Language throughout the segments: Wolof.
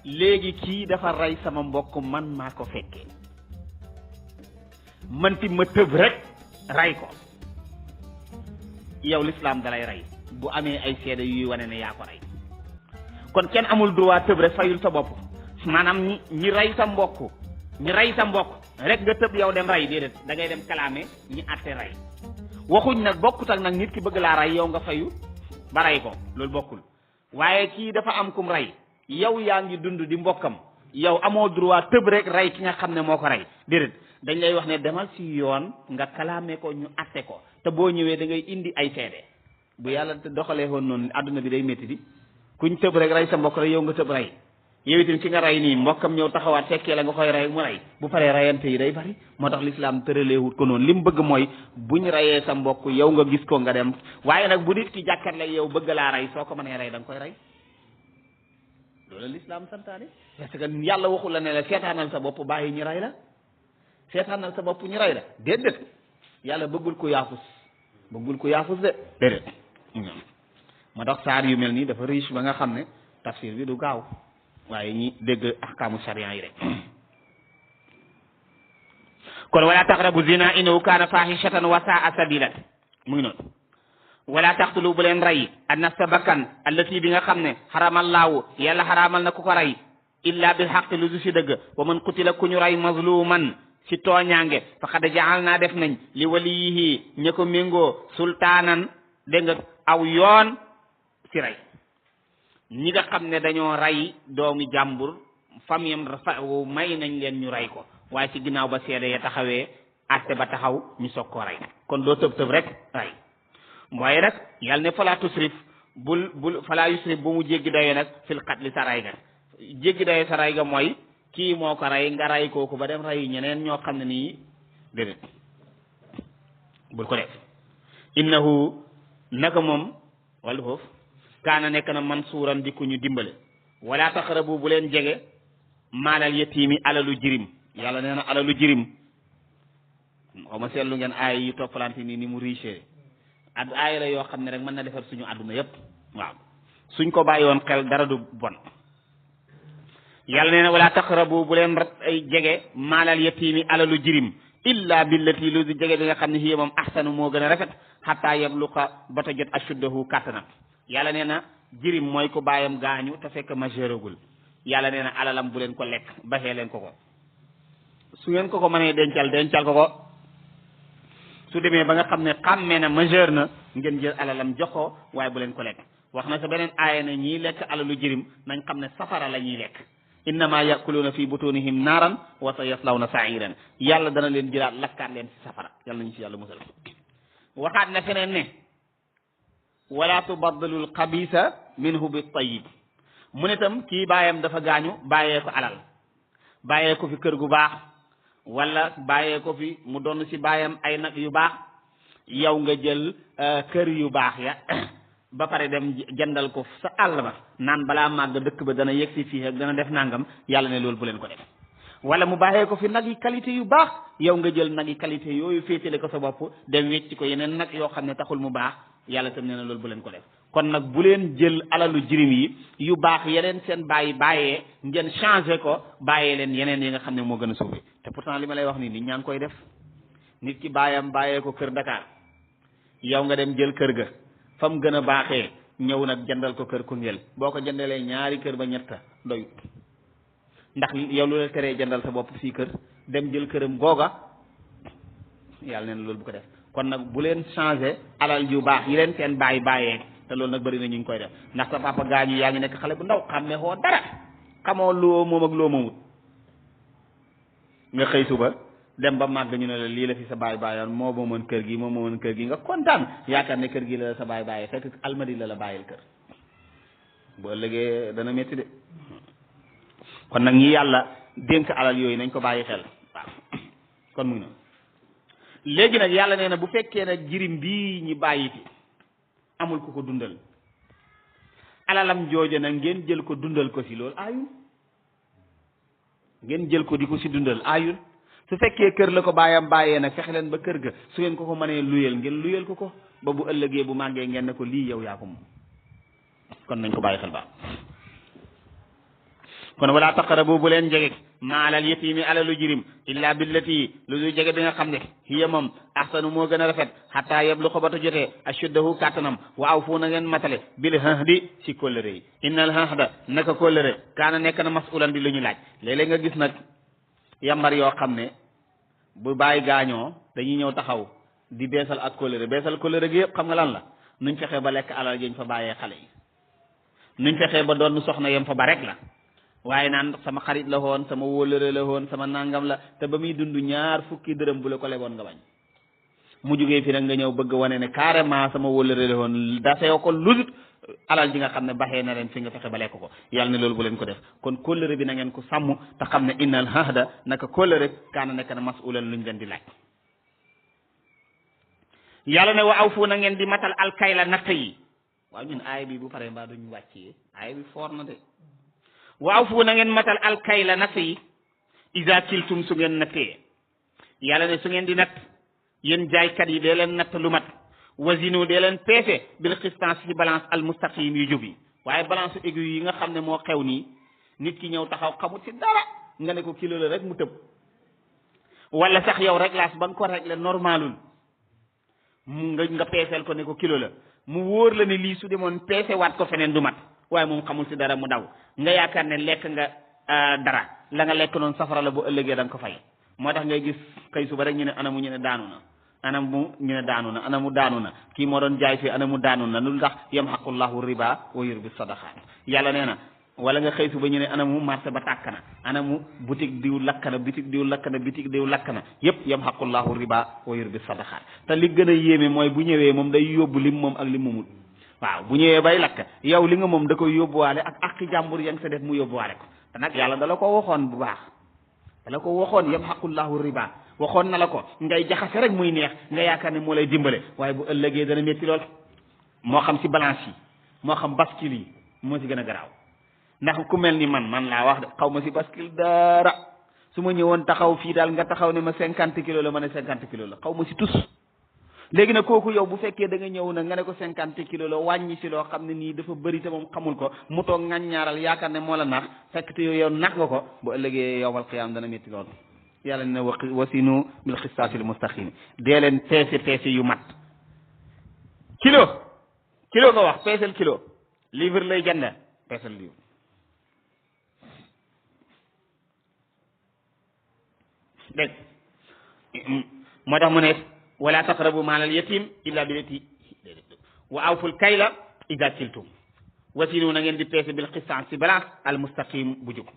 léegi kii dafa rey sama mbokk man maa ko fekkee manti ma tëb rek rey ko yow l'islam dalay rey bu amee ay seede yuy wane ne yaa ko rey kon kenn amul droit tëb rek fayul sa bopp maanaam ñi rey sa mbokk rek nga tëb yow dem rey déedéet da ngay dem kalaame ñi àtte rey waxuñ nag bokkut ak nag nit ki bëgg laa rey yow nga fayu ba rey ko loolu bokkul waaye kii dafa am kum rey yow yaa ngi dund di mbokkam yow amoo droit tëb rek rey ki nga xam ne moo ko rey déedéet dañ lay wax ne demal ci yoon nga kalaame ko ñu àtte ko te boo ñëwee da ngay indi ay seede bu yàlla doxalee woon noonu adduna bi day métti di kuñ tëb rek rey sa mbokk rek yow nga tëb rey yow itam ki nga rey nii mbokkam ñëw taxawaat fekkee la nga koy rey mu rey bu paree reyante yi day bari moo tax l'islam tëraleewut ko noonu li mu bëgg mooy buñ reyee sa mbokk yow nga gis ko nga dem waaye nag bu nit ki jàkkaarloo yow bëgg laa rey soo ko mënee rey da nga koy rey loolu l'islam santaane parce que yàlla waxul la ne la seetaanal sa bopp bàyyi ñu rey la seetaanal sa bopp ñu rey la déedéet yàlla bëggul ko yaafus de déedéet moo tax saar yu mel nii dafa riche ba nga xam ne tafsir bi du gaaw waaye ñi dégg ahkaamu sharia yi rek kon wala taqrabu zina innahu kaana fahishatan wa saa sabila mu ngi noonu wala taqtulu bu leen rey an nafsa bakkan allati bi nga xam ne xaramallaahu yàlla xaraamal na ku ko rey illa bil xaq lu du si dëgg wa man qutila ku ñu rey mazluman si tooñaange faqad jaal naa def nañ li waliyihi ña ko méngoo sultaanan dégg nga aw yoon si rey ñi nga xam ne dañoo rey doomi jàmbur famiyam may nañ leen ñu rey ko waaye ci ginnaaw ba seede ya taxawee atte ba taxaw ñu soog koo rey kon doo tëb tëb rek rey waaye nag yàlla ne fala tusrif bul fala yusrif bu mu jéggi dayoo nag fil qatli sa rey ga jéggi dayoo sa rey ga mooy kii moo ko rey nga rey kooku ba dem rey ñeneen ñoo xam ne nii déedéet bul ko def innahu naka moom wala foofu kaana nekk na mansuuran di ku ñu dimbale wala taqrabu bu leen jege maalal yatiimi alalu jirim yàlla nee na alalu jirim xaw ma seetlu ngeen aay yu toppalante ni mu riche ak aay la yoo xam ne rek mën na defar suñu àdduna yépp waaw suñ ko bàyyi woon xel dara du bon yàlla nee na wala taqrabu bu leen ay jege maalal yatiimi alalu jirim illa billati lu di jege bi nga xam ne hiya moom ahsanu moo gën a rafet xataa yabluqa ba ta jot ashuddahu kàttanam yàlla nee na jirim mooy ko bàyyam gaañu te fekk majeuragul yàlla nee na alalam bu leen ko lekk baxee leen ko su ngeen ko mënee dencal ko su demee ba nga xam ne xàmmee na majeur na ngeen jël alalam jox ko waaye bu leen ko lekk wax na sa beneen aaya ne ñiy lekk alalu jirim nañ xam ne safara la ñuy lekk innama yakuluuna fi butunihim naaran wa sa yaslawna sa'iran yàlla dana leen jëlaat lakkaat leen ci safara yàlla nañu ci yàlla musal waxaat na feneen ne wala tubaddilu alxabisa minhu bi tayyib mu ne tam kii baayam dafa gaañu bàyyee ko alal bàyyee ko fi kër gu baax wala bàyyee ko fi mu doon si baayam ay nag yu baax yow nga jël kër yu baax ya ba pare dem jëndal ko sa àll ba naan balaa màgg dëkk ba dana yegg si fii ak dana def nangam yàlla ne loolu bu leen ko def wala mu bàyyee ko fi nag yi qualité yu baax yow nga jël nag yi qualité yooyu féetale ko sa bopp dem wecci ko yeneen nag yoo xam ne taxul mu baax yàlla tam nee na loolu bu leen ko def kon nag bu leen jël alalu jirim yi yu baax yeneen seen bàyyee ngeen changé ko bàyyee leen yeneen yi nga xam ne moo gën a suufe te pourtant li ma lay wax nii nit ñaa ngi koy def nit ki baayam bàyyee ko kër Dakar yow nga dem jël kër ga fa mu gën a baaxee ñëw nag jëndal ko kër Koungheul boo ko jëndalee ñaari kër ba ñetta doyut ndax yow lu la teree jëndal sa bopp fii kër dem jël këram googa yàlla nee na loolu bu ko def kon nag bu leen changé alal yu baax yi leen seen bàyyee te loolu nag bëri na ñu ngi koy def ndax sa papa gaañu yaa ngi nekk xale bu ndaw xàmme xoo dara xamoo loo moom ak loo moomut nga xëy suba dem ba màgg ñu ne la lii la fi sa bàyyoon moo moomoon kër gi nga kontaan yaakaar ne kër gi la sa bàyyee fekk almadi la bàyyil kër bu ëllëgee dana métti de kon nag ñi yàlla dénk alal yooyu nañ ko bàyyi xel waaw kon mu ngi noonu léegi nag yàlla nee na bu fekkee nag jirim bii ñi bàyyi fi amul ku ko dundal alalam jooja nag ngeen jël ko dundal ko si loolu aayul ngeen jël ko di ko si dundal aayul su fekkee kër la ko bàyyee nag fexe leen ba kër ga su ngeen ko mënee luyeel ngeen luyeel ko ba bu ëllëgee bu màggee ngeen ne ko lii yow yaa ko moom kon nañ ko bàyyi xel baax kon wala taqrabu bu leen jege maalal yatiimi alalu jirim illa billati lu du jege bi nga xam ne hiya moom ahsanu moo gën a rafet xataa yeblu ko ba ta jotee ashuddahu kàttanam wa awfu na ngeen matale bil hahdi si kóllëre yi innal hahda naka kóllëre kaana nekk na masulan di lu ñu laaj léeg-léeg nga gis nag yambar yoo xam ne bu bàyyi gaañoo dañuy ñëw taxaw di beesal ak kóllëre gi yëpp xam nga lan la nuñ fexee ba lekk alal jëñ fa bàyyee xale yi nuñ fexee ba doon soxna yem fa ba rek la waaye naan sama xarit la woon sama wóolëre la woon sama nangam la te ba muy dund 20 dërëm bu la ko leboon nga bañ mu jugee fi nag nga ñëw bëgg wane ne carrément sama wóolëre la woon dafewo ko lusut alal ji nga xam ne baxee na leen fi nga fexe ba lekk ko yàlla ne loolu bu leen ko def kon kóllëre bi na ngeen ko sàmm te xam ne innal hahda naka kóllëre kaana nekk na masulan luñ leen di laaj yàlla ne wa awfu na ngeen di matal alkayla natt yi waaw ñun aaya bi bu paree mbaa duñ wàccee aaya bi foor na de wa awfu na ngeen matal alkayla natt yi iza kiltum su ngeen nattee yàlla ne su ngeen di natt yéen jaaykat yi dee leen natt lu mat wasinu dee leen peese bil xistance ci balance al mustaqim yu jub yi waaye balance aigu yi nga xam ne moo xew nii nit ki ñëw taxaw xamut ci dara nga ne ko kilo la rek mu tëb wala sax yow rek laas ba nga ko régler normalul nga peeseel ko ne ko kilo la mu wóor la ne lii su demoon peese waat ko feneen du mat waaye moom xamul ci dara mu daw nga yaakaar ne lekk nga dara la nga lekk noonu safara la bu ëllëgee da nga ko fay moo tax ngay gis xëy suba rek ñu ne anamu ñu ne daanu na anamu ñu ne daanu na anamu daanu na kii moo doon jaay fii anamu daanu na lu tax yamhaqullahu riba wa yurbi sadaqaat yàlla nee na wala nga xëy suba ñu ne anamu marché ba tàkk na anamu boutique diw lakk na boutique diw lakk na boutique diw lakk na yëpp yamhaqullahu riba wa yurbi sadaqaat te li gën a yéeme mooy bu ñëwee moom day yóbbu lim moom ak lim moomul waaw bu ñëwee bay lakk yow li nga moom da koy yóbbuwaale ak aqi jàmbur ya nga sa def mu yóbbuwaale ko te nag yàlla dala ko waxoon bu baax dala ko waxoon yamhaqullahu riba waxoon na la ko ngay jaxase rek muy neex nga yaakaar ne moo lay dimbale waaye bu ëllëgee dana métti lool moo xam ci balance yi moo xam bascule yi moo ci gën a garaaw ndax ku mel ni man laa wax de xaw ma ci bascule dara su ma ñëwoon taxaw fii daal nga taxaw ne ma 50 kilos la ma ne 50 kilos la xaw ma ci tus léegi nag kooku yow bu fekkee da nga ñëw nag nga ne ko 50 kilos la wàññi si loo xam ne nii dafa bëri te moom xamul ko mu toog ŋaññaaral yaakaar ne moo la nax fekk te yow nax nga ko bu ëllëgee yowmal qiyaam dana métti lool yàlla ne wasinu bil xistaasil mustaqim dee leen peese yu mat kilo nga wax peesel kilo livre lay jënd peesel livre dégg moo tax mu ne wala taqrabu maalal yatim illa billati wa awful kayla ida kiltum wasinu na ngeen di peese bil xistaas ci balance al mustaqim bu jub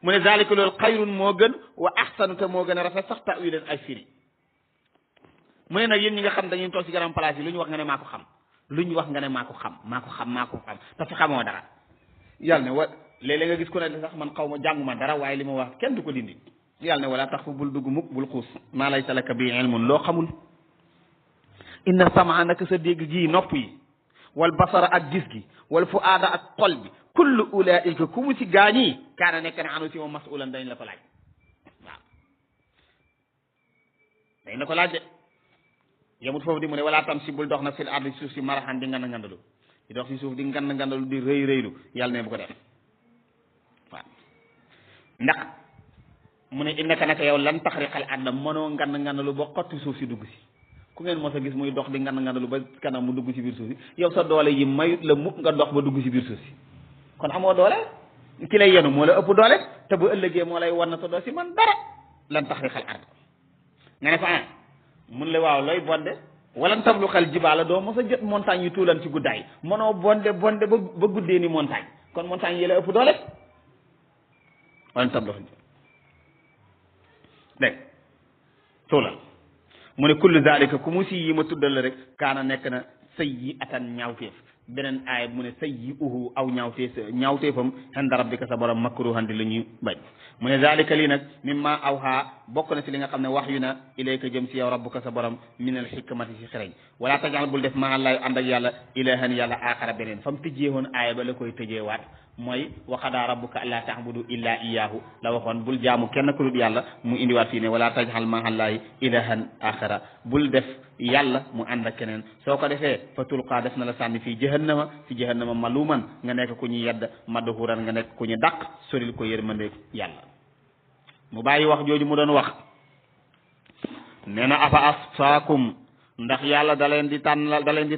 mu ne zalika loolu xayrun moo gën wa ahsanu te moo gën a rafet sax tawilan ay firi mu ne nag yéen ñi nga xam dañuy toog ci garam place yi lu ñu wax nga ne maa ko xam lu ñu wax nga ne maa ko xam te fi xamoo dara yàlla ne wa léeg-léeg nga gis ku ne sax man xaw ma jànguma dara waaye li ma wax kenn du ko dindi yàlla ne wala tax fu bul dugg mukk bul xuus maa laysa laka bi ilmun loo xamul inna samaa naka sa dégg gi nopp yi wal basara ak gis gi wal fuaada ak xol bi kullu ulaika ku mu ci gaañi kaana nekk na anu si moom masulan dañ la ko laaj waaw dañ la ko laaj de yemut foofu di mu ne wala tam si bul dox na fil ardi suuf si maraxan di ngand ngandalu di dox si suuf di ngand ngandalu di rëy rëylu yàlla ne bu ko def waaw ndax mu ne innaka naka yow lan taxriqal arda mënoo ngand ngandalu ba xotti suuf si dugg si ku ngeen mos a gis muy dox di ngand ngandalu ba kanam mu dugg si biir suuf si yow sa doole yi mayut la mukk nga dox ba dugg si biir suuf si kon amoo doole ki lay yenu moo la ëpp doole te bu ëllëgee moo lay war na sa doo si man dara lan taxriqal arda nga ne fa mun la waaw looy bonde wala tablu xal jibaala doo mos a jot montagne yu tuulan ci guddaay mënoo bonde ba guddee ni montagne kon montagne yi la ëpp doole wala tablu xal dégg tuulal mu ne kullu zalika ku mu si yi ma tuddal la rek kaana nekk na sayyi atan ñaawteef beneen aaya mu ne sayyi'uhu aw ñaawteefam inda rabbika sa borom makruhan di la ñuy bañ mu ne zalika lii nag mimma awha bokk na si li nga xam ne wax yu na ilayka jëm si yow rabbuka sa borom min al hikmati si xereñ wala tajal bul def maa lay ànd ak yàlla ilahan yàlla aaxara beneen fa mu tëjee woon aaya ba la koy tëjeewaat mooy wa qadaa rabbuka allaa ta'budu illa iyyahu la waxoon bul jaamu kenn ku dul yàlla mu indiwaat fii ne wala tajal maa lay ilahan aaxara bul def yàlla mu ànd ak keneen soo ko defee fa tulqaa def na la sànni fii jahannama maluman nga nekk ku ñu yedd madhuran nga nekk ku ñu dàq soril ko yërmande yàlla mu bàyyi wax jooju mu doon wax nee na afa asfaakum ndax yàlla da leen di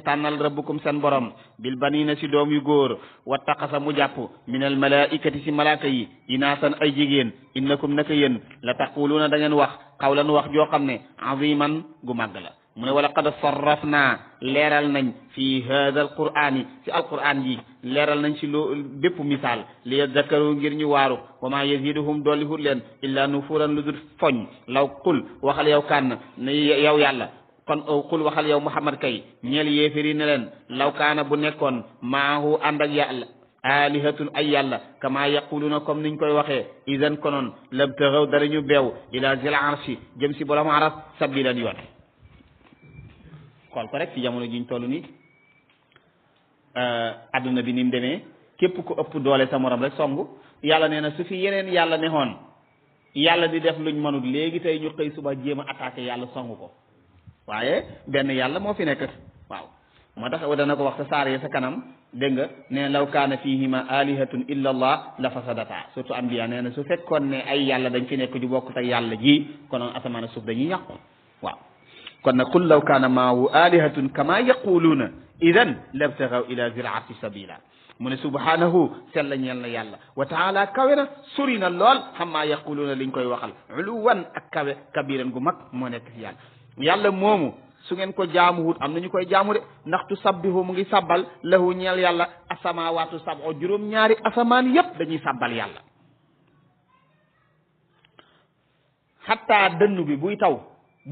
tànnal rabbukum seen borom bil banina si doom yu góor wattaqasa mu jàpp min al malaikati si malaaka yi inaasan ay jigéen innakum naka yéen la taquluuna da ngeen wax xawlan wax joo xam ne aziman gu màgg la mu ne wala qad sarrafna leeral nañ fi hada al qur'ani si alquran yi leeral nañ si loo bépp misaal li yadakkaru ngir ñu waaru wa ma yaziduhum dolli hut leen illa nufuran lu dul foñ law qul waxal yow kànn ne yow yàlla kon qul waxal yow Muhammad kay ñeel yéeféri ne leen law kaana bu nekkoon maahu ànd ak yàlla alihatun ay yàlla kama yaquluna comme niñ koy waxee idan konoon labtaghaw dara ñu beew ila zil arshi jëm si borom aras sabilan yoon xool ko rek ci jamono jiñ toll ni adduna bi ni mu demee képp ku ëpp doole sa morom rek song yàlla nee na su fi yeneen yàlla nexoon yàlla di def luñ mënut léegi tey ñu xëy suba jéem a attaqué yàlla song ko waaye benn yàlla moo fi nekk waaw moo tax dana ko wax sa saar yi sa kanam dégg nga ne law kaana fihima alihatun illa allah la fasadata surtout anbiya nee na su fekkoon ne ay yàlla dañ fi nekk ju bokk ak yàlla ji konoon asamaan suuf dañuy yàqu waaw kon nag qul law kaana maahu alihatun kama yaquluuna idan labtagaw ila zil arshi sabila mu ne subhanahu sella ñeel na yàlla wa taala kawe na sori na lool xammaa yaquluuna liñ koy waxal uluwan ak kawe kabiran gu mag moo nekk ci yàlla yàlla moomu su ngeen ko jaamuwut am na ñu koy jaamu de ndax tu sabbihu mu ngi sabbal lahu ñeel yàlla asamawaatu sab'u juróom-ñaari asamaan yépp dañuy sabbal yàlla xatta dënnu bi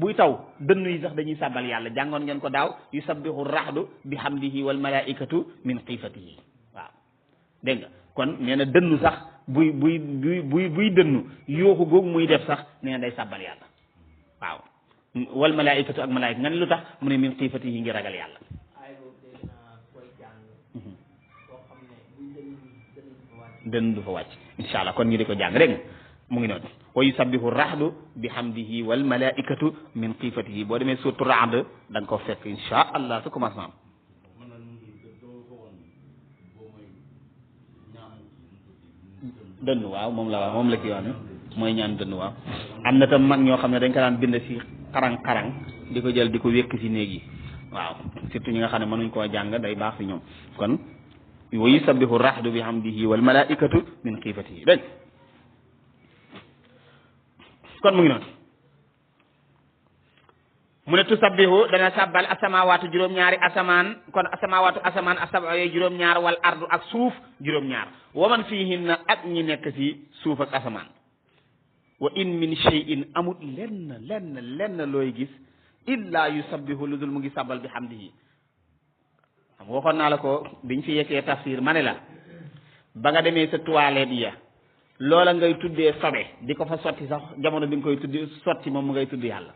buy taw dënnu yi sax dañuy sabbal yàlla jàngoon ngeen ko daaw yusabbihu rahdu bi hamdihi wal malaikatu min xiifatihi waaw dégg nga kon nee na dënnu sax buy dënnu yooxu googu muy def sax nee na day sabbal yàlla waaw wal malaikatu ak malaika nga ne lu tax mu ne min xiifatihi ngi ragal yàlla dënnu du fa wàcc insha allah kon ñu di ko jàng rek mu ngi noonu wa yusabbihu rahdu bi hamdihi wal malaikatu min xiifatihi boo demee surtout Ra'd da nga ko fekk insha allah su commencement dënn waaw moom la ci wax ne mooy ñaan dënn waaw am na tam mag ñoo xam ne dañ ko daan bind si xarang di ko jël di ko wékk si néeg yi waaw surtout ñi nga xam ne mënuñ koo jàng day baax si ñoom kon wa yusabbihu rahdu bi hamdihi wal malaikatu min xiifatihi dégg kon mu ngi noonu mu ne tusabbihu dana sabbal asamawaatu juróom-ñaari asamaan kon asamawaatu asamaan asaba yooyu juróom-ñaar wal ardu ak suuf juróom-ñaar wa man fiihinna ak ñi nekk si suuf ak asamaan wa in min shay'in amut lenn looy gis illa yusabbihu lu dul mu ngi sabbal bi hamdihi xam waxoon naa la ko biñ fi yekkee tafsir ma ne la ba nga demee sa toilette ya loola ngay tuddee sobe di ko fa sotti sax jamono bi nga koy tuddi sotti moom mu ngay tudd yàlla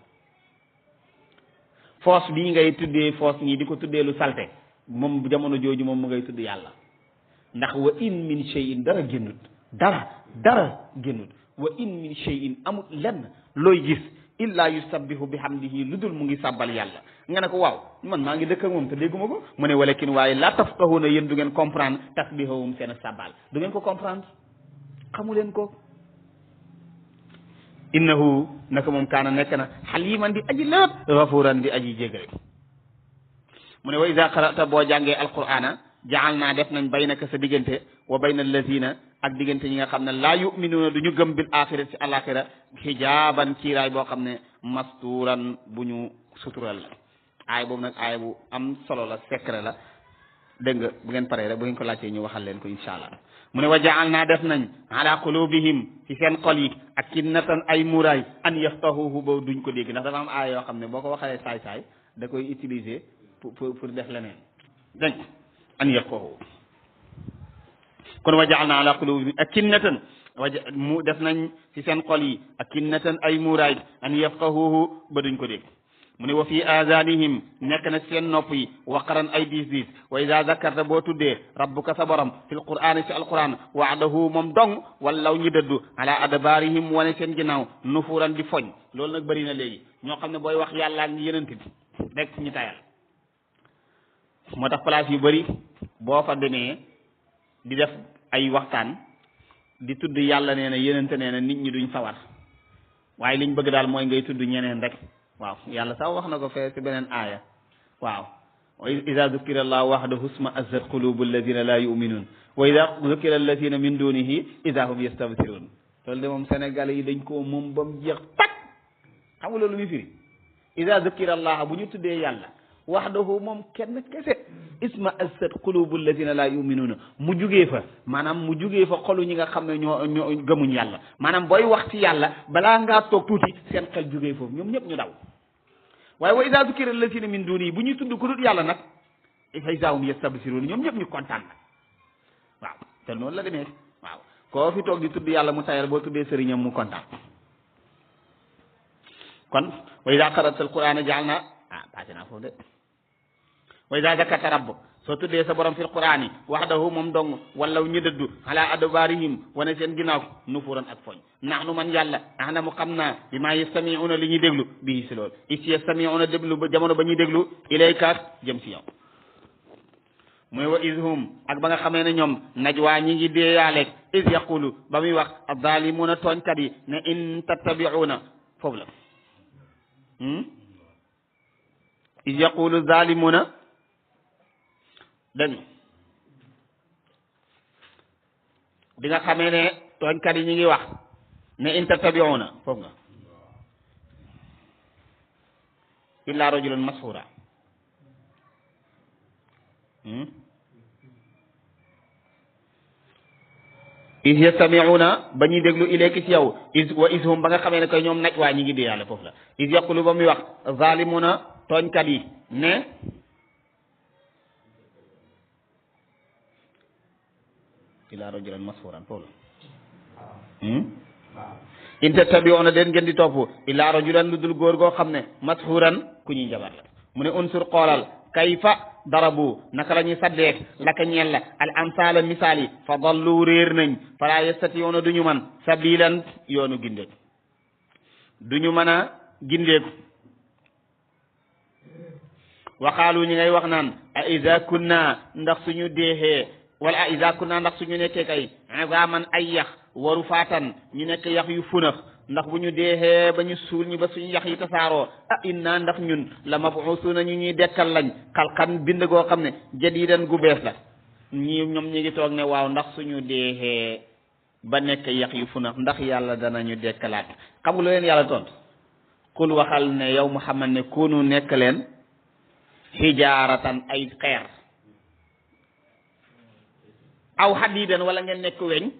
foos bii ngay tuddee foos nii di ko tuddee lu salte moom jamono jooju moom mu ngay tudd yàlla ndax wa in min shay'in dara génnut dara génnut wa in min shay'in amut lenn looy gis illa yusabbihu bi hamdihi lu dul mu ngi sàbbal yàlla nga ne ko waaw man maa ngi dëkk ak moom te dégguma ko mu ne walakin waaye la tafqahuna yéen du ngeen comprendre tasbihahum seen sàbbal du ngeen ko comprendre xamu leen ko innahu naka moom kaana nekk na xaliman di aji lépp gafuran di aji jégale mu ne wa ida qara'ta boo jàngee alqur'ana jaal naa def nañ baynaka sa diggante wa bayna allazina ak diggante ñi nga xam ne laa yuminuuna du ñu gëm bil axira ci alaxira xijaaban kiiraay boo xam ne mastuuran bu ñu sutural la aay boobu nag aay bu am solo la secret la dégg nga bu ngeen paree rek bu ngeen ko laajtee ñu waxal leen ko insha allah mu ne wa jaal naa def nañ ala qulubihim ci seen xol yi ak kinnatan ay muraay an yafqahuhu ba duñ ko dégg ndax dafa am aay yoo xam ne boo ko waxalee saay-saay da koy utiliser pour def leneen dégg an yafqahuhu kon wa jaal naa ala qulubihim ak kinnatan mu def nañ ci seen xol yi ak kinnatan ay muraay an yafqahuhu ba duñ ko dégg mu ne wa fi azanihim nekk na seen nopp yi waqaran ay diis wa ida zakarta boo tuddee rabbuka sa borom fil qur'ani ci alquran waadahu moom dong wallaw ñi dëddu ala adbarihim wane seen ginnaaw nufuran di foñ loolu nag bëri na léegi ñoo xam ne booy wax yàlla ak yenent bi rek ñu tayal moo tax place yu bëri boo fa demee di def ay waxtaan di tudd yàlla nee na yénente nee na nit ñi duñ sawar waaye liñ bëgg daal mooy ngay tudd ñeneen rek waaw yàlla sax wax na ko fee ci beneen aaya waaw wa ida dukira allah wahdahu isma azzat qulubu alladina la yuminun wa ida dukira alladina min dunihi ida hum yastabsirun loolu de moom sénégalais yi dañ koo moom ba mu jeex tak xam nga loolu muy firi ida dukira allah bu ñu tuddee yàlla wahdahu moom kenn kese isma azzat qulubu alladina la yuminuna mu jugee fa maanaam mu jugee fa xolu ñi nga xam ne ñoo gëmuñ yàlla maanaam booy wax ci yàlla balaa ngaa toog tuuti seen xel jugee foofu ñoom ñëpp ñu daw waaye wa ida dukira alladina min duni bu ñuy tudd ku dul yàlla nag fa iza hum yastabsirun ñoom ñëpp ñu kontaan waaw te noonu la demee waaw koo fi toog di tudd yàlla mu tayal boo tuddee sëriñam mu kontaan kon wa ida qara'ta alqur'ana ja'alna passé naa foofu de wa ida zakarta rabb soo tuddee sa borom fil qur'ani wahdahu moom dong wallaw ñu dëddu ala adbarihim wane seen ginnaaw nufuran ak foñ nahnu man yàlla ahna mu xam naa bi maa yastami'una li ñuy déglu bii si loolu is yastami'una déglu ba jamono ba ñuy déglu ilayka jëm si yow mooy wa izhum ak ba nga xamee ne ñoom najwa ñi ngi déeyaaleeg is yaqulu ba muy wax adzalimuna tooñkat yi ne in tattabi'una foofu la is yaqulu zalimuna dégg bi nga xamee ne tooñkat yi ñu ngi wax ne in tattabi'una foofu nga illa rajulan mashura is yastami'una ba ñuy déglu ilayki ci yow wa ishum ba nga xamee ne koy ñoom naj waa ñi ngi di yàlla foofu la is yaqulu ba muy wax zalimuna tooñkat yi ne ila rajulan masfuran foofu la in tattabi'una den ngeen di topp ila rajulan lu dul góor goo xam ne masfuran ku ñuy jabar la mu ne unsur xoolal kayfa darabu naka la ñuy saddeek laka ñeel la al amsala misaal yi fa dallu réer nañ fala yastati'una du ñu man sabilan yoonu gindeeku du ñu mën a gindeeku waxaalu ñi ngay wax naan a iza kunna ndax suñu deexee wala a iza kunna ndax suñu nekkee kay izaman ay yax waru faatan ñu nekk yax yu funax ndax bu ñu deexee ba ñu suul ñi ba suñu yax yi tasaaroo ah inna ndax ñun la mab'usuna ñu ñuy dekkal lañ xalqan bind goo xam ne jadidan gu bees la ñoom ñi ngi toog ne waaw ndax suñu deexee ba nekk yax yu funax ndax yàlla danañu dekkalaat xam nga lu leen yàlla tontu kul waxal ne yow Muhammad ne kunu nekk leen xijaaratan ay xeer aw hadiidan wala ngeen nekk weñ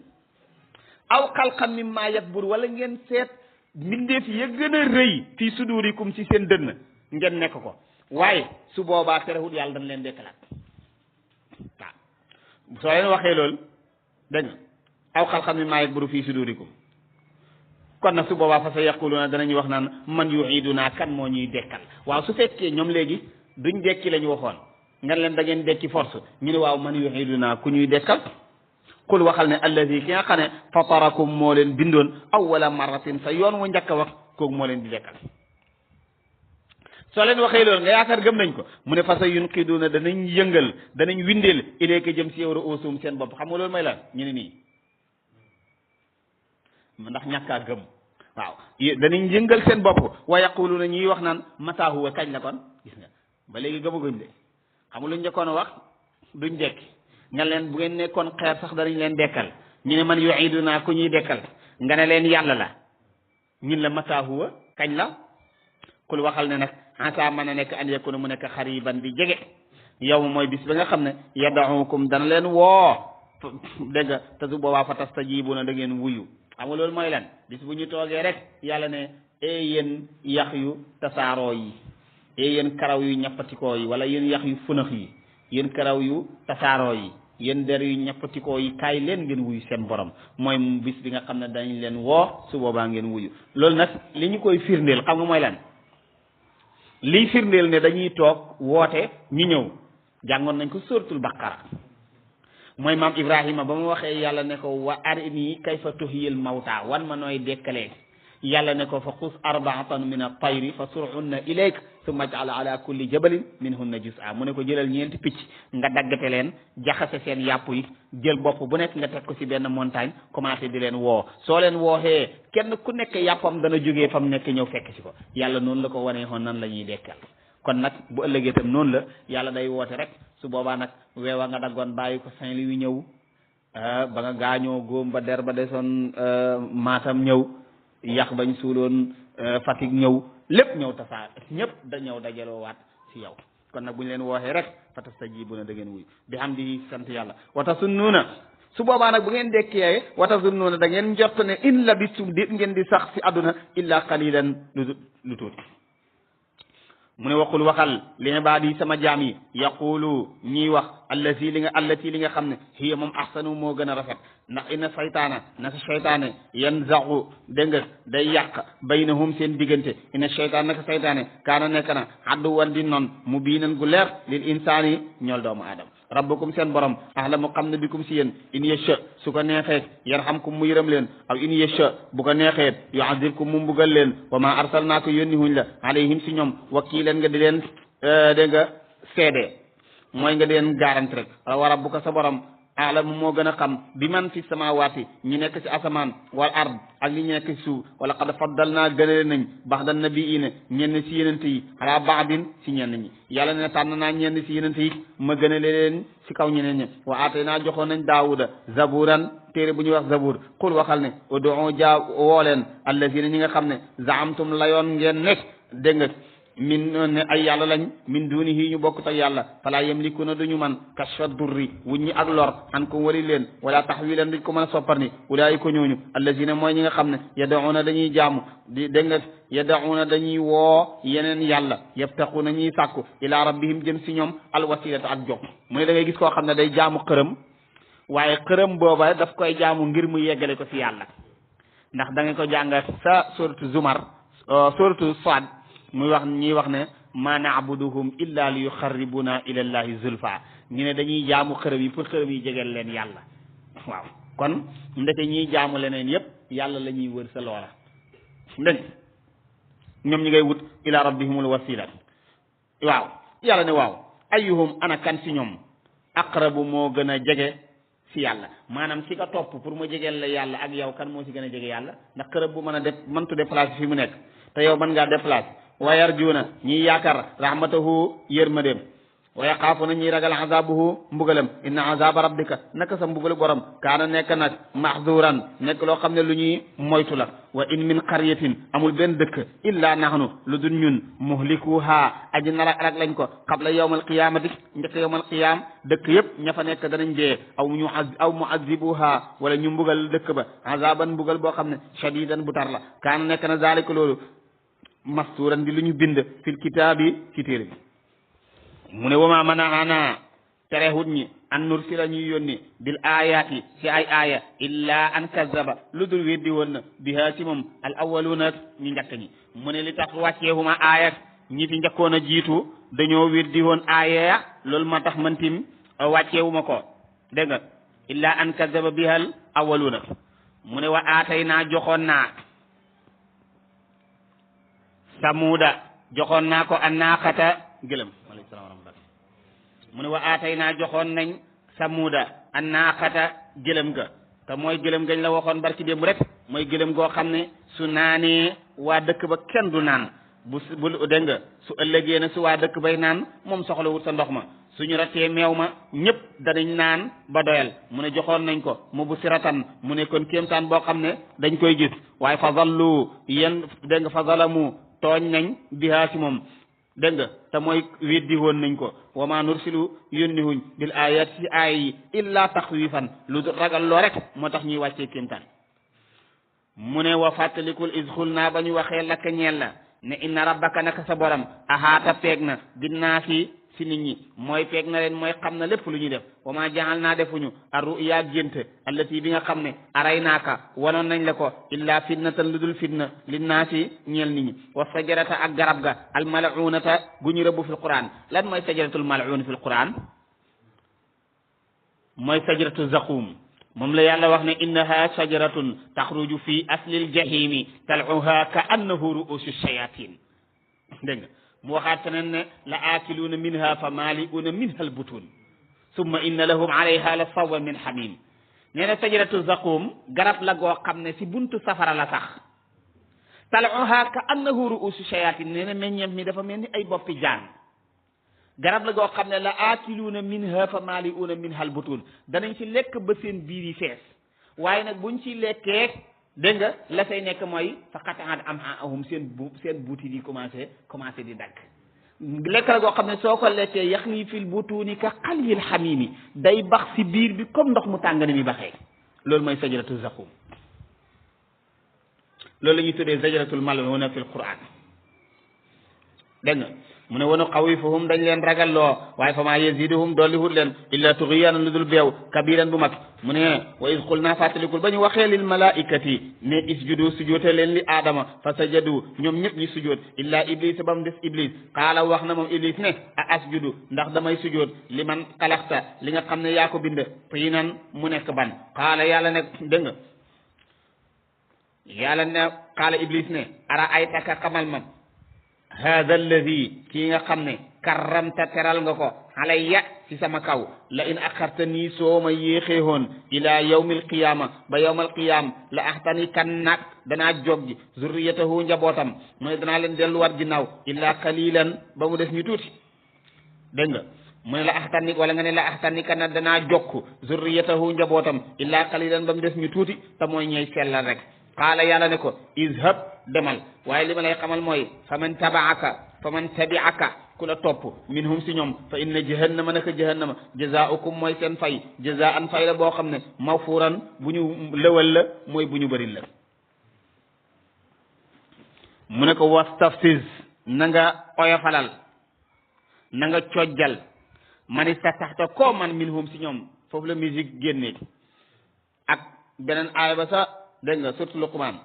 aw xalqan mimma yakbur wala ngeen seet mbindeef ya gën a rëy fii sudurikum ci seen dënn ngeen nekk ko waaye su boobaa terewul yàlla dañ leen dekkalaat waaw soo leen waxee loolu dégg nga aw xalqan mimma yakbur fii sudurikum kon nag su boobaa fa sa yaquluna danañuy wax naan man yu'iduna kan moo ñuy dekkal waaw su fekkee ñoom léegi duñ dekki lañu waxoon nga leen da ngeen dekki force ñu ne waaw man yu'iduna ku ñuy dekkal qul waxal ne alladi ki nga xam ne fatarakum moo leen bindoon awwala marratin sa yoon wu njëkk a wax kooku moo leen di dekkal soo leen waxee loolu nga yaakaar gëm nañ ko mu ne fa sa yunqiduna danañ yëngal danañ windeel ilayka jëm si yow ruusum seen bopp xam nga loolu may lan ñu ne nii ndax ñàkkaa gëm waaw danañ yëngal seen bopp wa yaquluna ñuy wax naan mata huwa kañ la kon gis nga ba léegi gëmaguñ de xam nga lu njëkkoon a wax duñ dekki nga leen bu ngeen nekkoon xeer sax danañ leen dekkal ñu ne man yu'iduna ku ñuy dekkal nga ne leen yàlla la ñun la mata huwa kañ la kul waxal ne nag asa mën a nekk an yakuna mu nekk xariban di jege yow mooy bis ba nga xam ne yad'ukum dana leen woo dégg nga te su boobaa fa tastajibuna da ngeen wuyu xam nga loolu mooy lan bis bu ñu toogee rek yàlla ne yéen yax yu tasaaroo yi yéen karaw yu ñappatikoo yi wala yéen yax yu funax yi yéen karaw yu tasaaroo yi yéen der yu ñappatikoo yi kaay leen ngeen wuyu seen borom mooy bis bi nga xam ne dañ leen woo su boobaa ngeen wuyu loolu nag li ñu koy firndeel xam nga mooy lan liy firndeel ne dañuy toog woote ñu ñëw jàngoon nañ ko suratul baqara mooy maam Ibrahima ba mu waxee yàlla ne ko wa arini kayfa tuhyil mawta wan ma nooy dekkalee yàlla ne ko fa xus arbaatan min at-tayri fa surhunna ilayk summa ja'al ala kulli jabalin minhunna juz'a mu ne ko jëlal ñeenti picc nga daggate leen jaxase seen yàpp yi jël bopp bu nekk nga teg ko ci benn montagne commencé di leen woo soo leen wooxee kenn ku nekk yàppam dana jógee fa mu nekk ñëw fekk ci ko yàlla noonu la ko wanee xoon nan la ñuy dekkal kon nag bu ëllëgee tam noonu la yàlla day woote rek su boobaa nag weewa nga daggoon bàyyi ko Saint-Louis ñëw ba nga gaañoo góom ba der ba desoon Matam ñëw yax bañ suuloon Fatick ñëw lépp ñëw tasaar ñëpp da ñëw dajaloo waat ci yow kon nag bu ñu leen wooxee rek fatastajibuna da ngeen wuy bi xam di sant yàlla watasunnuuna su boobaa nag bu ngeen dekkee watasunnuuna da ngeen njort ne in labistum dit ngeen di sax ci àdduna illa qalilan lu tuuti mu ne waxul waxal li ibaadi sama jaam yi yaqulu ñiy wax allati li nga xam ne hiya moom ahsanu moo gën a rafet ndax inna saytaana naka saytaane yanzaxu dégg nga day yàq baynahum seen diggante inna saytaan naka saytaane kaana nekk na adduwan di noon mu biinan gu leer lil insaani ñool doomu aadama rabbukum seen borom ahlamu xam ne bikum si yéen in yasha su ko neexee yarhamkum mu yërëm leen aw in yasha bu ko neexee yu'adhibkum mu mbugal leen wa ma arsalnaaka yónni huñ la alayhim si ñoom wakiilan nga di leen dégg nga seede mooy nga di leen garanti rek wa rabbuka sa borom aalamu moo gën a xam bi man fi samawaati ñi nekk ci asamaan wal ard ak li ñu nekk ci suuf wala qad faddalnaa gënale nañ baxda nabiyiina ñenn ci yenente yi ala baadin ci ñenn ñi yàlla ne tànn naa ñenn ci yenente yi ma gënale leen ci kaw ñeneen ñi wa aataynaa joxoon nañ daawuda zaburan téere bu ñuy wax zabur qul waxal ne ud'u jaa woo leen allazina ñi nga xam ne zaamtum layoon ngeen nekk dégg nga min ne ay yàlla lañ min dunihi ñu bokk ak yàlla fala yamlikuna duñu man kashfa durri wuññi ak lor an ko wari leen wala tahwilan duñ ko mën a soppar ni ulaay ko ñooñu allazina mooy ñi nga xam ne yad'una dañuy jaamu di dégg nga yad'una dañuy woo yeneen yàlla yabtaquna ñuy sàkku ila rabbihim jëm si ñoom alwasilata ak jokk mu ne da ngay gis koo xam ne day jaamu xërëm waaye xërëm booba daf koy jaamu ngir mu yeggale ko si yàlla ndax da nga ko jànga sa suratu Zumar suratu Saad muy wax ñuy wax ne ma na'buduhum illa li yuqarribuna ila llahi zulfa ñu ne dañuy jaamu xërëm yi pour xërëm yi jegeel leen yàlla waaw kon ndeke ñiy jaamu leneen yépp yàlla la ñuy wër sa loola dégg ñoom ñi ngay wut ila rabbihimul wasila waaw yàlla ne waaw ayyuhum ana kan si ñoom aqrabu moo gën a jege si yàlla maanaam si ka topp pour mu jegeel la yàlla ak yow kan moo si gën a jege yàlla ndax xërëm bu mën a def mëntu déplacer fi mu nekk te yow mën ngaa déplacer wa yarjuuna ñiy yaakaar rahmatahu yërmandeem wa yaxaafuna ñiy ragal azabuhu mbugalam inna azaba rabbika naka sa mbugalu borom kaana nekk nag mahzuran nekk loo xam ne lu ñuy moytu la wa in min qaryatin amul benn dëkk illa nahnu lu dul ñun muhlikuha aji nara alag lañ ko qabla yawmal qiyamati njëkk yawmal qiyam dëkk yëpp ña fa nekk danañ dee aw muazibuha wala ñu mbugal dëkk ba azaban mbugal boo xam ne shadidan bu tar la kaana nekk na zalika loolu mastuuran di lu ñu bind fil kitaabi ci téere bi mu ne wama manaana terehut ñi an nursila ñuy yónni bil ayaati ci ay aaya illa an kazaba lu dul weddi woon na biha ci moom al awwaluuna ñu njëkk ñi mu ne li tax wàcceehuma aaya ñi fi njëkkoon a jiitu dañoo weddi woon aaya ya loolu ma tax man tim wàcceewuma ko dégg nga illa an kazaba biha al awwaluuna mu ne wa aatay naa joxoon naa samuuda joxoon naa ko annaaxata gëlëm alayhi salaam wa rahmatullah mu ne wa aatay naa joxoon nañ samuuda annaaxata gëlëm ga te mooy gëlëm gañ la waxoon barki démb rek mooy gëlëm goo xam ne su naanee waa dëkk ba kenn du naan bu dégg nga su ëllëgee na su waa dëkk bay naan moom soxla wut sa ndox ma suñu rattee meew ma ñëpp danañ naan ba doyal mu ne joxoon nañ ko mu bu siratan mu ne kon kéemtaan boo xam ne dañ koy gis waaye fa zallu yéen dégg nga fa zalamu tooñ nañ bihaa si moom dégg nga te mooy weddi woon nañ ko wa ma nursilu yónnihuñ bil ayat si aaya yi illa taxwifan lu ragal loo rek moo tax ñuy wàccee kéemtaan mu ne wa fàttalikul isxul naa ba ñu waxee lakka ñeel la ne inna rabbaka naka sa borom ahaata peeg na binnaasi si nit ñi mooy peeg na leen mooy xam na lépp lu ñuy def wa ma jaxal naa defuñu arruya gént allati bi nga xam ne aray naaka wanoon nañ la ko illa fitnatan lu dul fitna linnaasi ñeel nit ñi wa sajarata ak garab ga al mal'unata gu ñu rëbb fil quran lan mooy sajaratul mal'un fil quran mooy sajaratu zaqum moom la yàlla wax ne innaha shajaratun taxruju fi aslil jahimi tal'uha ka annahu ru'usu shayatin dégg nga mu waxaat feneen ne la aakiluuna minha fa maali'uuna minha albutun summa inna lahum alayha la sawwan min hamim nee na shajaratu zaqum garab la goo xam ne si buntu safara la sax tal'uha ka annahu ru'usu shayatin nee na meññeef mi dafa mel ni ay boppi jaan garab la goo xam ne la aakiluuna minha fa maali'uuna minha albutun danañ ci lekk ba seen biir yi fees waaye nag buñ ci lekkee dégg nga la say nekk mooy fa qata'at am'aa'uhum seen buuti di commencé di dagg lekk la goo xam ne soo ko lekkee yaxli fil butuuni ka xalyil xamiimi day bax si biir bi comme ndox mu tàng ni mi baxee loolu mooy sajaratu zaqum loolu la ñuy tuddee sajaratul mal'uuna fil Qur'an dégg nga mu ne wanu xawifuhum dañ leen ragal loo waaye fa maa yaziduhum dolli hut leen illa tughyanan lu dul beew kabiran bu mag mu ne wa iz qulna fàttalikul ba ñu waxee lil malaikati ne isjudu sujoote leen li aadama fa sajadu ñoom ñëpp ñi sujoot illa iblis ba mu des iblis qaala wax na moom iblis ne a asjudu ndax damay sujoot li man xalaqta li nga xam ne yaa ko bind tiinan mu nekk ban qaala yàlla ne dégg nga yàlla ne qaala iblis ne ara aytaka xamal ma hada alladi kii nga xam ne karramta teral nga ko alayya ci sama kaw la in axartanii soo ma yéexeewoon ila yawmil qiyaama ba yawmal qiyaam la axtani kan nag danaa joggi zurriyatahu njabootam mooy danaa leen delluwaat ginnaaw illa qalilan ba mu des ñu tuuti dégg nga mu ne la axtani wala nga ne la axtani kan nag danaa jokk zurriyatahu njabootam illa qalilan ba mu des ñu tuuti te mooy ñey sellal rek qaala yàlla ne ko izhab demal waaye li ma lay xamal mooy fa man tabi'aka ku la topp minhum si ñoom fa inna jahannama naka jahannama jazaa'ukum mooy seen fay jazaa'an fay la boo xam ne mawfuuran bu ñu lëwal la mooy bu ñu bëri la mu ne ko wastaftiz na nga oyofalal na nga cojjal man istataxta koo man minhum si ñoom foofu la musique génnee ak beneen aaya ba sa dégg nga surtout Luqmaan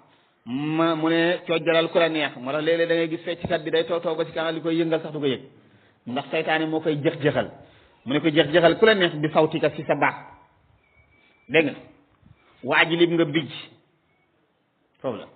mu ne cojjalal ku la neex moo tax léeg-léeg da ngay gis fecckat bi day toog ba ci kanam li koy yëngal sax du ko yëg ndax saytaane moo koy jëx-jëxal mu ne ko jëx-jëxal ku la neex bi sawtika si sa baat dégg nga waajilib nga bijj foofu la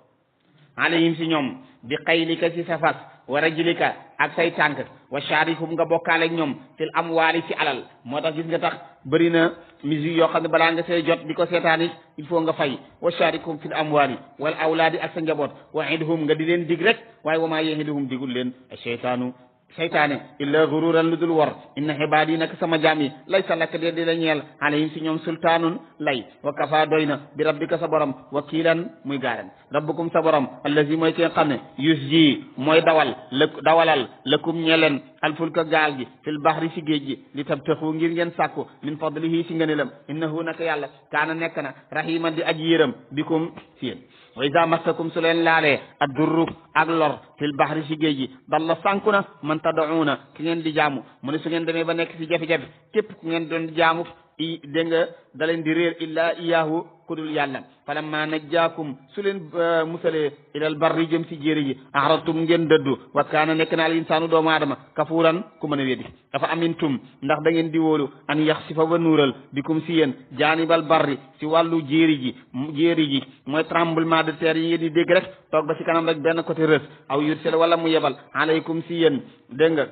alayhim si ñoom bi xaylika si sa fas wa rajlika ak say tànk wa sharikum nga bokkaale ak ñoom fil amwaali ci alal moo tax gis nga tax bëri na musique yoo xam ne balaa nga see jot di ko seetaan it il faut nga fay wa sharikum fil amwaali wal awlaadi ak sa njaboot wa idhum nga di leen dig rek waaye wa maa yahiduhum digul leen seytaane illa gururan lu dul wor inna xibaadi nag sama jaam yi laysa laka de di la ñeel alayhim si ñoom sultaanun lay wa kafa doy na bi rabbika sa borom wakiilan muy gaaran rabbukum sa borom allazi mooy ki nga xam ne yusji mooy dawalal lakum ñeleen alfulka gaal gi fil bahri si géej gi li tabtaxu ngir ngeen sàkku min fadlihi si ngëneelam innahu naka yàlla kaana nekk na rahiman di aji yërëm bikum si yéen wa iza massakum su leen laalee addurru ak lor fil bahri si géej gi dalla sànku na man tad'uuna ki ngeen di jaamu mu ne su ngeen demee ba nekk si jafe-jafe képp ku ngeen doon jaamu dégg nga da leen di réer illa iyahu kudul yàlla falamma najjaakum su leen musalee ilal barri jëm si jéeri ji ahradtum ngeen dëddu wa kaana nekk na al insaanu doomu aadama kafuuran ku mën a weddi dafa amintum ndax da ngeen di wóolu an yaxsifa ba nuural bikum si yéen jaanibal barri si wàllu jéeri ji mooy tremblement de terre yi ngeen di dégg rek toog ba si kanam rek benn côté rës aw yursel wala mu yebal alaykum si yéen dégg nga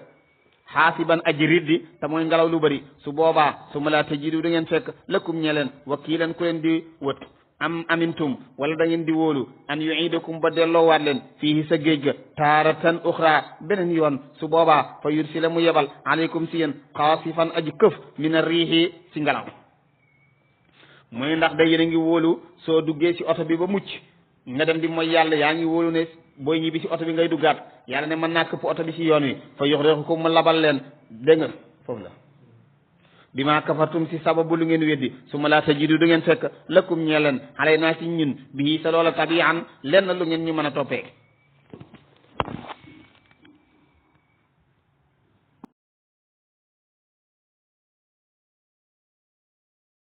xaasiban aji riddi te mooy ngelaw lu bëri su boobaa su ma laa tajidu da ngeen fekk lakum ñeleen wakiilan ku leen di wët am amintum wala da ngeen di wóolu an yuidakum ba delloowaat leen fii sa géej ga taaratan uxra beneen yoon su boobaa fa yursila mu yebal alaykum si yéen xaasifan aji këf min a riixi si ngelaw mooy ndax da yéen a ngi wóolu soo duggee si oto bi ba mucc nga dem di mooy yàlla yaa ngi wóolu ne booy ñibbi si oto bi ngay duggaat yàlla ne mën naa këpp oto bi si yoon wi fa yuxriqukum mu labal leen dégg nga foofu la bi maa kafartum si sababu lu ngeen weddi su ma laa tajidu du ngeen fekk lakum ñee leen xale naa si ñun bii sa loola tabian lenn lu ngeen ñu mën a toppee